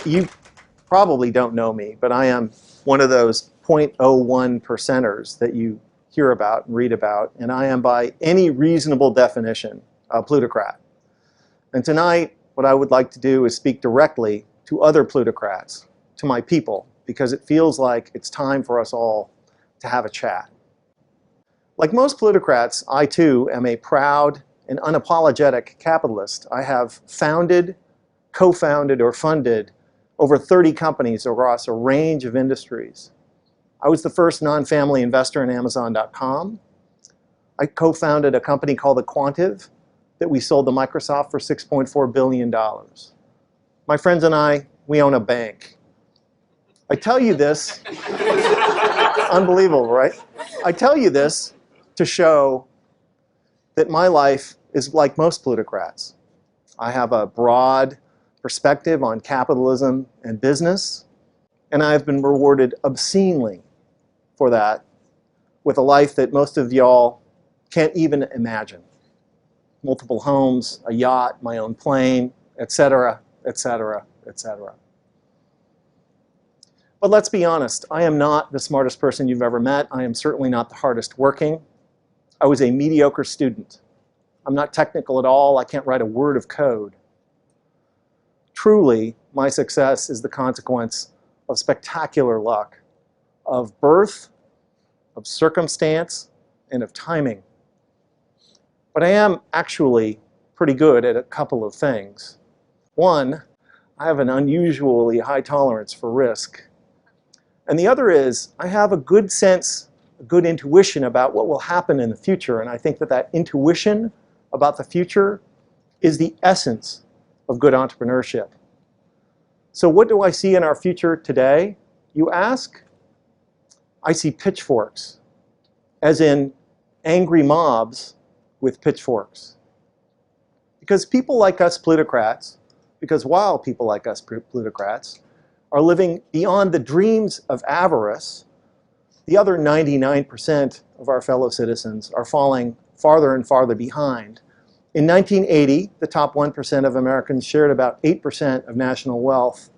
You probably don't know me, but I am one of those 0.01 percenters that you hear about and read about, and I am by any reasonable definition a plutocrat. And tonight, what I would like to do is speak directly to other plutocrats, to my people, because it feels like it's time for us all to have a chat. Like most plutocrats, I too am a proud and unapologetic capitalist. I have founded, co-founded, or funded over 30 companies across a range of industries. I was the first non-family investor in Amazon.com. I co-founded a company called The Quantive that we sold to Microsoft for $6.4 billion. My friends and I, we own a bank. I tell you this, unbelievable, right? I tell you this to show that my life is like most plutocrats. I have a broad perspective on capitalism and business, and I've been rewarded obscenely for that with a life that most of y'all can't even imagine. Multiple homes, a yacht, my own plane, etc., etc., etc. But let's be honest, I am not the smartest person you've ever met. I am certainly not the hardest working. I was a mediocre student. I'm not technical at all. I can't write a word of code. Truly, my success is the consequence of spectacular luck, of birth, of circumstance, and of timing. But I am actually pretty good at a couple of things. One, I have an unusually high tolerance for risk. And the other is, I have a good sense, a good intuition about what will happen in the future. And I think that that intuition about the future is the essence of good entrepreneurship. So what do I see in our future today, you ask? I see pitchforks, as in angry mobs with pitchforks. Because people like us plutocrats, because while people like us plutocrats are living beyond the dreams of avarice, the other 99% of our fellow citizens are falling farther and farther behind. In 1980, the top 1% of Americans shared about 8% of national wealth,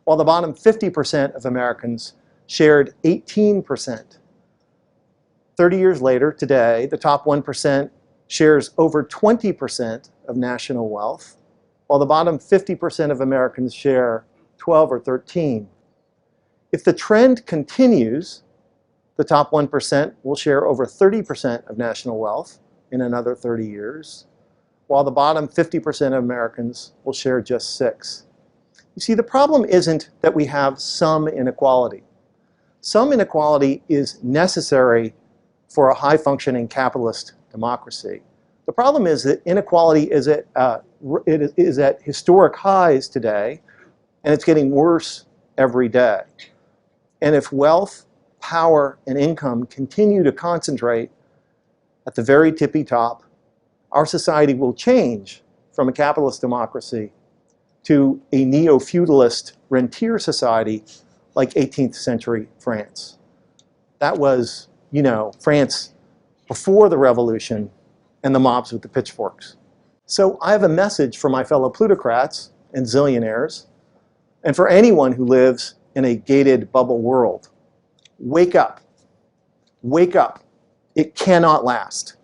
while the bottom 50% of Americans shared 18%. 30 years later, today, the top 1% shares over 20% of national wealth, while the bottom 50% of Americans share 12 or 13. If the trend continues, the top 1% will share over 30% of national wealth in another 30 years, while the bottom 50% of Americans will share just 6. You see, the problem isn't that we have some inequality. Some inequality is necessary for a high-functioning capitalist democracy. The problem is that inequality is at historic highs today, and it's getting worse every day. And if wealth, power, and income continue to concentrate at the very tippy top, our society will change from a capitalist democracy to a neo-feudalist rentier society like 18th century France. That was, you know, France before the revolution and the mobs with the pitchforks. So I have a message for my fellow plutocrats and zillionaires, and for anyone who lives in a gated bubble world. Wake up. Wake up. It cannot last.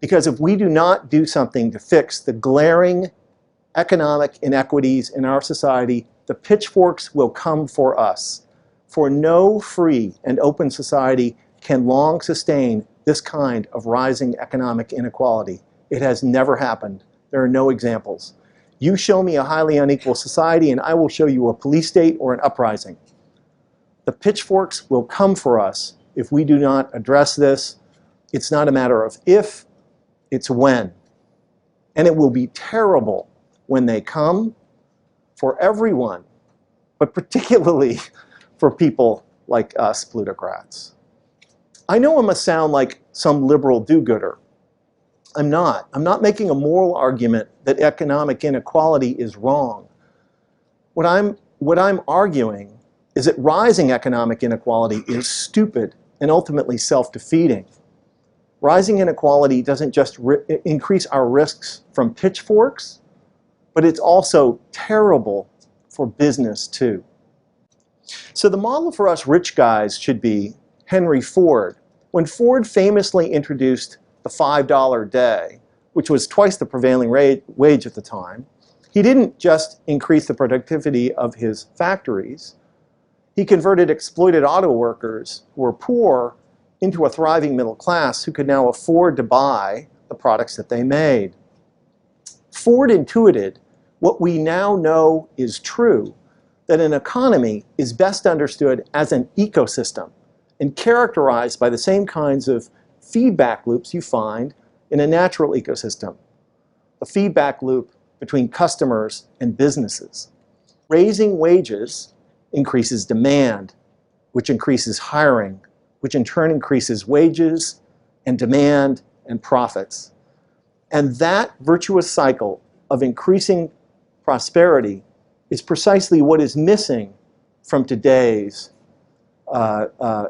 Because if we do not do something to fix the glaring economic inequities in our society, the pitchforks will come for us. For no free and open society can long sustain this kind of rising economic inequality. It has never happened. There are no examples. You show me a highly unequal society and I will show you a police state or an uprising. The pitchforks will come for us if we do not address this. It's not a matter of if, it's when. And it will be terrible when they come for everyone, but particularly for people like us plutocrats. I know I must sound like some liberal do-gooder. I'm not. I'm not making a moral argument that economic inequality is wrong. What I'm arguing is that rising economic inequality is stupid and ultimately self-defeating. Rising inequality doesn't just increase our risks from pitchforks, but it's also terrible for business too. So the model for us rich guys should be Henry Ford. When Ford famously introduced the $5 a day, which was twice the prevailing wage at the time, he didn't just increase the productivity of his factories. He converted exploited auto workers who were poor into a thriving middle class who could now afford to buy the products that they made. Ford intuited what we now know is true, that an economy is best understood as an ecosystem and characterized by the same kinds of feedback loops you find in a natural ecosystem. A feedback loop between customers and businesses. Raising wages increases demand, which increases hiring, which in turn increases wages and demand and profits. And that virtuous cycle of increasing prosperity is precisely what is missing from today's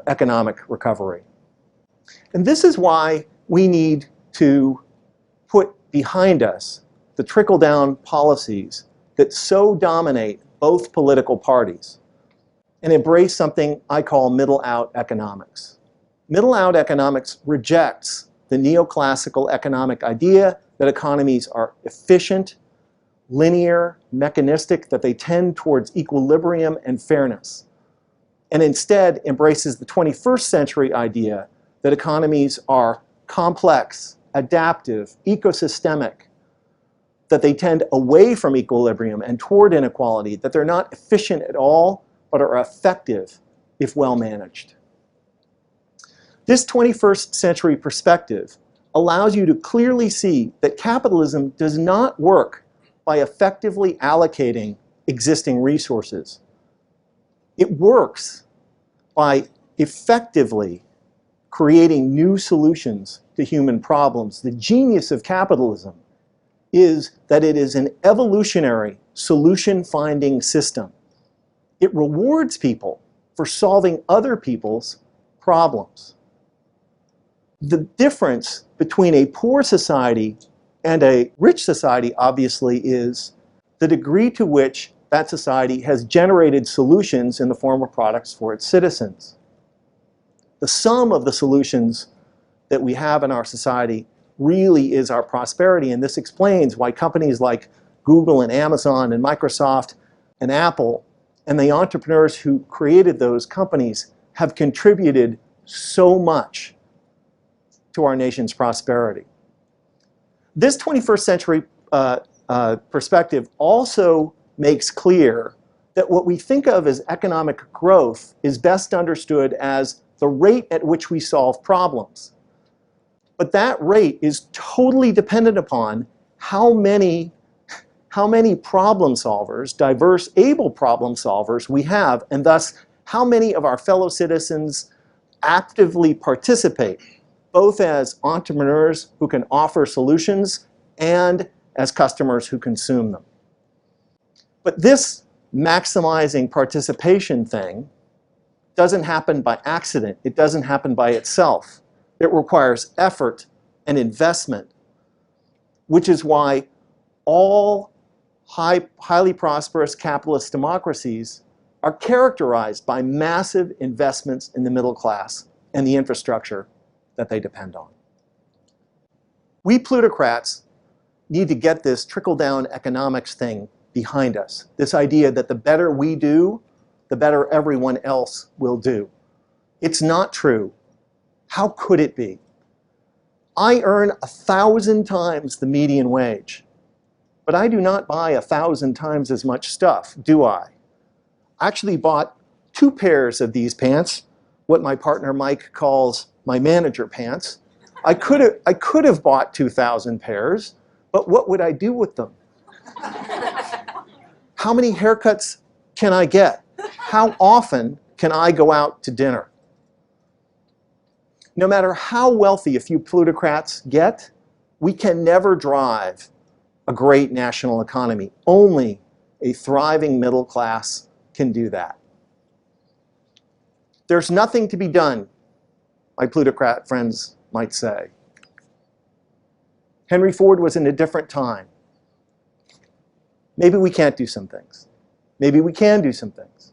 economic recovery. And this is why we need to put behind us the trickle-down policies that so dominate both political parties and embrace something I call middle-out economics. Middle-out economics rejects the neoclassical economic idea that economies are efficient, linear, mechanistic, that they tend towards equilibrium and fairness, and instead embraces the 21st century idea that economies are complex, adaptive, ecosystemic, that they tend away from equilibrium and toward inequality, that they're not efficient at all, but are effective if well managed. This 21st century perspective allows you to clearly see that capitalism does not work by effectively allocating existing resources. It works by effectively creating new solutions to human problems. The genius of capitalism is that it is an evolutionary solution-finding system. It rewards people for solving other people's problems. The difference between a poor society and a rich society, obviously, is the degree to which that society has generated solutions in the form of products for its citizens. The sum of the solutions that we have in our society really is our prosperity, and this explains why companies like Google and Amazon and Microsoft and Apple and the entrepreneurs who created those companies have contributed so much to our nation's prosperity. This 21st century perspective also makes clear that what we think of as economic growth is best understood as the rate at which we solve problems. But that rate is totally dependent upon how many problem solvers, diverse, able problem solvers we have, and thus how many of our fellow citizens actively participate, both as entrepreneurs who can offer solutions and as customers who consume them. But this maximizing participation thing doesn't happen by accident. It doesn't happen by itself. It requires effort and investment, which is why all highly prosperous capitalist democracies are characterized by massive investments in the middle class and the infrastructure that they depend on. We plutocrats need to get this trickle-down economics thing behind us. This idea that the better we do, the better everyone else will do. It's not true. How could it be? I earn 1,000 times the median wage, but I do not buy 1,000 times as much stuff, do I? I actually bought 2 pairs of these pants, what my partner Mike calls my manager pants. I could have bought 2,000 pairs, but what would I do with them? How many haircuts can I get? How often can I go out to dinner? No matter how wealthy a few plutocrats get, we can never drive a great national economy. Only a thriving middle class can do that. There's nothing to be done, my plutocrat friends might say. Henry Ford was in a different time. Maybe we can't do some things. Maybe we can do some things.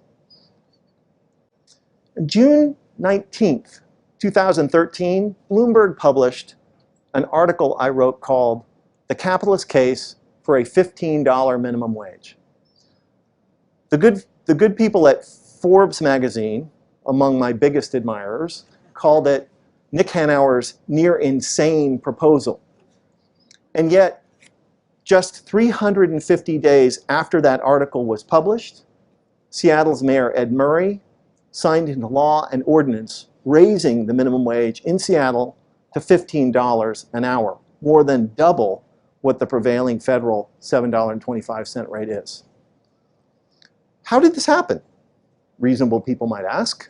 On June 19th, 2013, Bloomberg published an article I wrote called "The Capitalist Case for a $15 Minimum Wage." The good people at Forbes magazine, among my biggest admirers, called it NickHanauer's near insane proposal. And yet, just 350 days after that article was published, Seattle's Mayor Ed Murray signed into law an ordinance raising the minimum wage in Seattle to $15 an hour, more than double what the prevailing federal $7.25 rate is. How did this happen? Reasonable people might ask.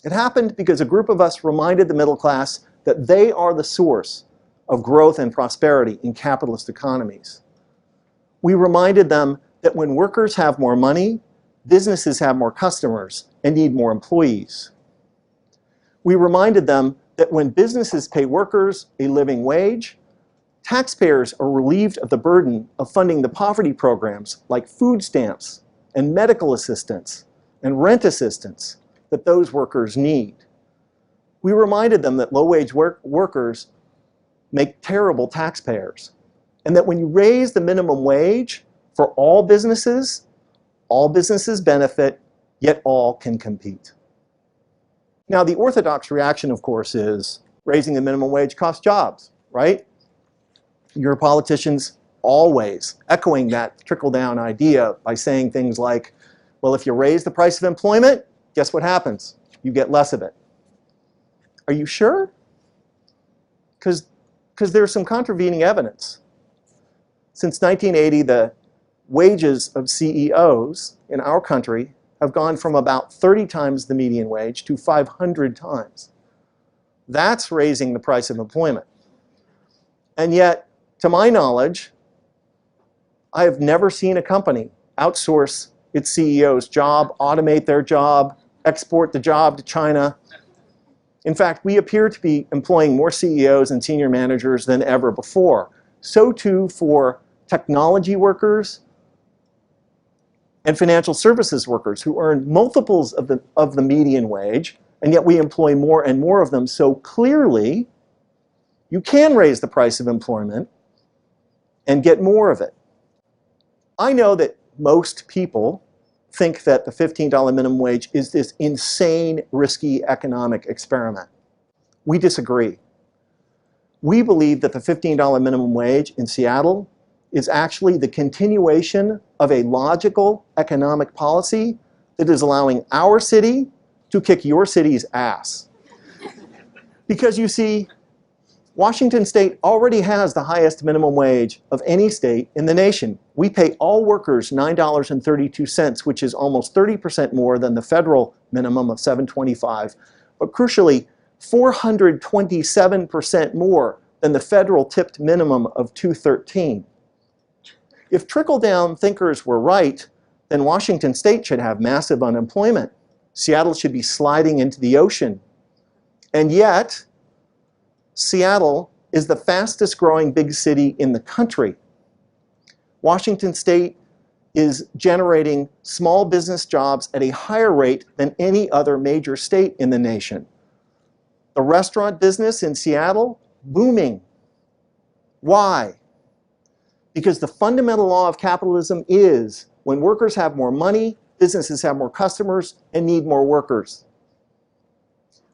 It happened because a group of us reminded the middle class that they are the source of growth and prosperity in capitalist economies. We reminded them that when workers have more money, businesses have more customers and need more employees. We reminded them that when businesses pay workers a living wage, taxpayers are relieved of the burden of funding the poverty programs like food stamps and medical assistance and rent assistance that those workers need. We reminded them that low-wage workers make terrible taxpayers, and that when you raise the minimum wage for all businesses benefit, yet all can compete. Now, the orthodox reaction, of course, is raising the minimum wage costs jobs, right? Your politicians always echoing that trickle-down idea by saying things like, well, if you raise the price of employment, guess what happens? You get less of it. Are you sure? Because there's some contravening evidence. Since 1980, the wages of CEOs in our country have gone from about 30 times the median wage to 500 times. That's raising the price of employment. And yet, to my knowledge, I have never seen a company outsource its CEO's job, automate their job, export the job to China. In fact, we appear to be employing more CEOs and senior managers than ever before. So too for technology workers and financial services workers who earn multiples of the median wage, and yet we employ more and more of them. So clearly, you can raise the price of employment and get more of it. I know that most people think that the $15 minimum wage is this insane, risky economic experiment. We disagree. We believe that the $15 minimum wage in Seattle is actually the continuation of a logical economic policy that is allowing our city to kick your city's ass. Because you see, Washington State already has the highest minimum wage of any state in the nation. We pay all workers $9.32, which is almost 30% more than the federal minimum of $7.25, but crucially, 427% more than the federal tipped minimum of $2.13. If trickle-down thinkers were right, then Washington State should have massive unemployment. Seattle should be sliding into the ocean. And yet, Seattle is the fastest growing big city in the country. Washington State is generating small business jobs at a higher rate than any other major state in the nation. The restaurant business in Seattle, booming. Why? Because the fundamental law of capitalism is when workers have more money, businesses have more customers and need more workers.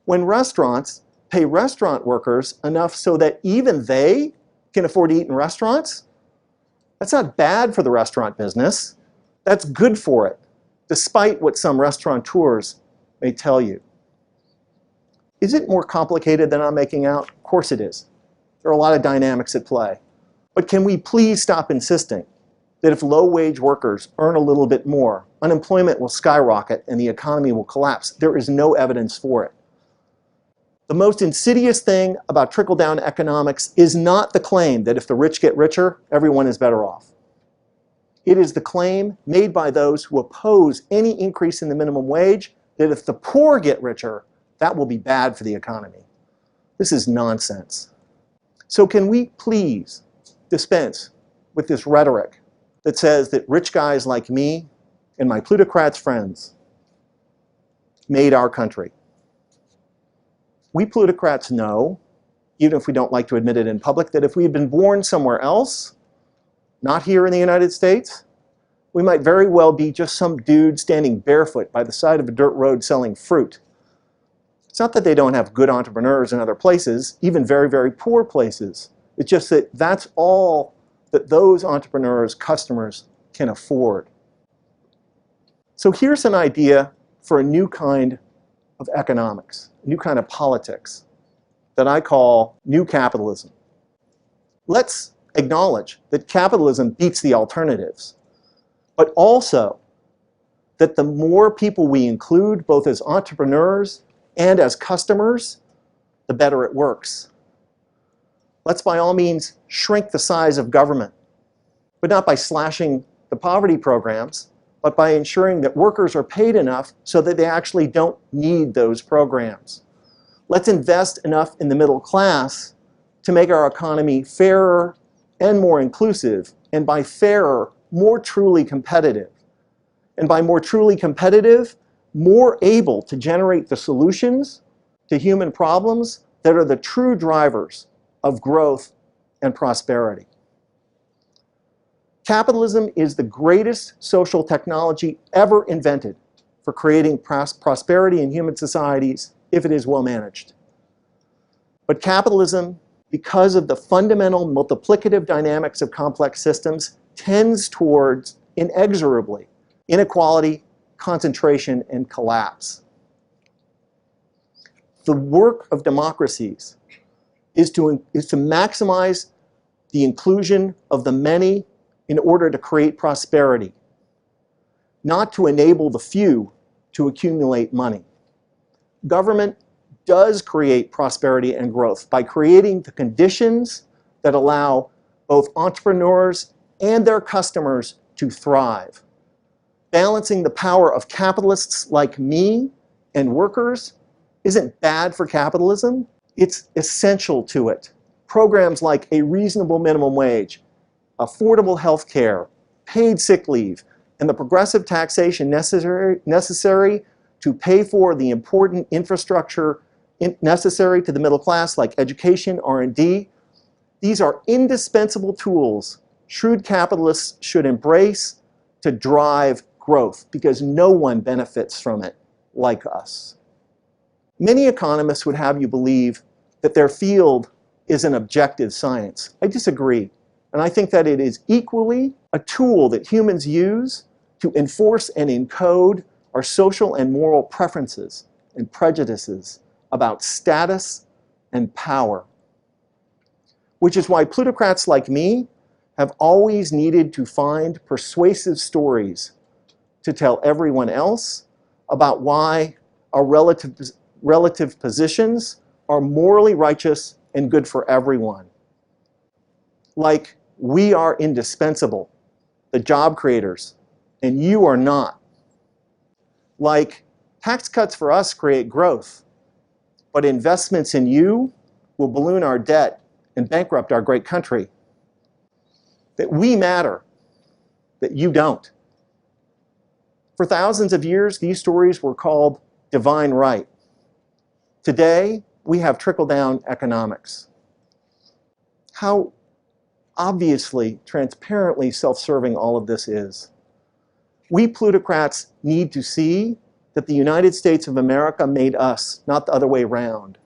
When restaurants pay restaurant workers enough so that even they can afford to eat in restaurants, that's not bad for the restaurant business. That's good for it, despite what some restaurateurs may tell you. Is it more complicated than I'm making out? Of course it is. There are a lot of dynamics at play. But can we please stop insisting that if low-wage workers earn a little bit more, unemployment will skyrocket and the economy will collapse? There is no evidence for it. The most insidious thing about trickle-down economics is not the claim that if the rich get richer, everyone is better off. It is the claim made by those who oppose any increase in the minimum wage that if the poor get richer, that will be bad for the economy. This is nonsense. So can we please dispense with this rhetoric that says that rich guys like me and my plutocrats friends made our country. We plutocrats know, even if we don't like to admit it in public, that if we had been born somewhere else, not here in the United States, we might very well be just some dude standing barefoot by the side of a dirt road selling fruit. It's not that they don't have good entrepreneurs in other places, even very, very poor places. It's just that that's all that those entrepreneurs, customers can afford. So here's an idea for a new kind of economics, a new kind of politics that I call new capitalism. Let's acknowledge that capitalism beats the alternatives, but also that the more people we include, both as entrepreneurs and as customers, the better it works. Let's by all means shrink the size of government, but not by slashing the poverty programs, but by ensuring that workers are paid enough so that they actually don't need those programs. Let's invest enough in the middle class to make our economy fairer and more inclusive, and by fairer, more truly competitive. And by more truly competitive, more able to generate the solutions to human problems that are the true drivers of growth and prosperity. Capitalism is the greatest social technology ever invented for creating prosperity in human societies if it is well managed. But capitalism, because of the fundamental multiplicative dynamics of complex systems, tends towards, inexorably, inequality, concentration, and collapse. The work of democracies is to maximize the inclusion of the many in order to create prosperity, not to enable the few to accumulate money. Government does create prosperity and growth by creating the conditions that allow both entrepreneurs and their customers to thrive. Balancing the power of capitalists like me and workers isn't bad for capitalism, it's essential to it. Programs like a reasonable minimum wage, affordable health care, paid sick leave, and the progressive taxation necessary to pay for the important infrastructure necessary to the middle class, like education, R&D. These are indispensable tools shrewd capitalists should embrace to drive growth, because no one benefits from it like us. Many economists would have you believe that their field is an objective science. I disagree. And I think that it is equally a tool that humans use to enforce and encode our social and moral preferences and prejudices about status and power. Which is why plutocrats like me have always needed to find persuasive stories to tell everyone else about why our relative positions are morally righteous and good for everyone. Like, we are indispensable, the job creators, and you are not. Like, tax cuts for us create growth, but investments in you will balloon our debt and bankrupt our great country. That we matter, that you don't. For thousands of years, these stories were called divine right. Today, we have trickle-down economics. How obviously, transparently self-serving all of this is. We plutocrats need to see that the United States of America made us, not the other way around.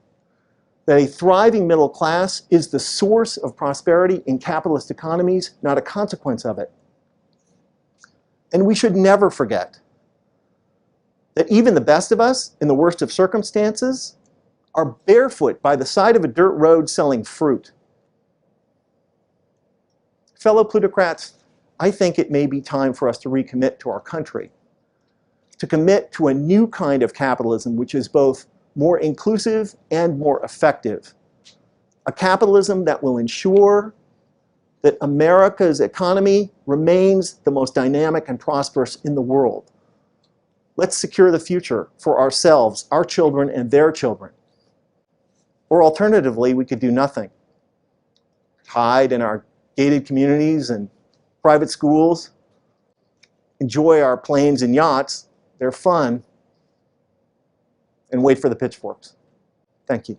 That a thriving middle class is the source of prosperity in capitalist economies, not a consequence of it. And we should never forget that even the best of us, in the worst of circumstances, are barefoot by the side of a dirt road selling fruit. Fellow plutocrats, I think it may be time for us to recommit to our country, to commit to a new kind of capitalism which is both more inclusive and more effective. A capitalism that will ensure that America's economy remains the most dynamic and prosperous in the world. Let's secure the future for ourselves, our children, and their children. Or alternatively, we could do nothing. Hide in our gated communities and private schools, enjoy our planes and yachts. They're fun. And wait for the pitchforks. Thank you.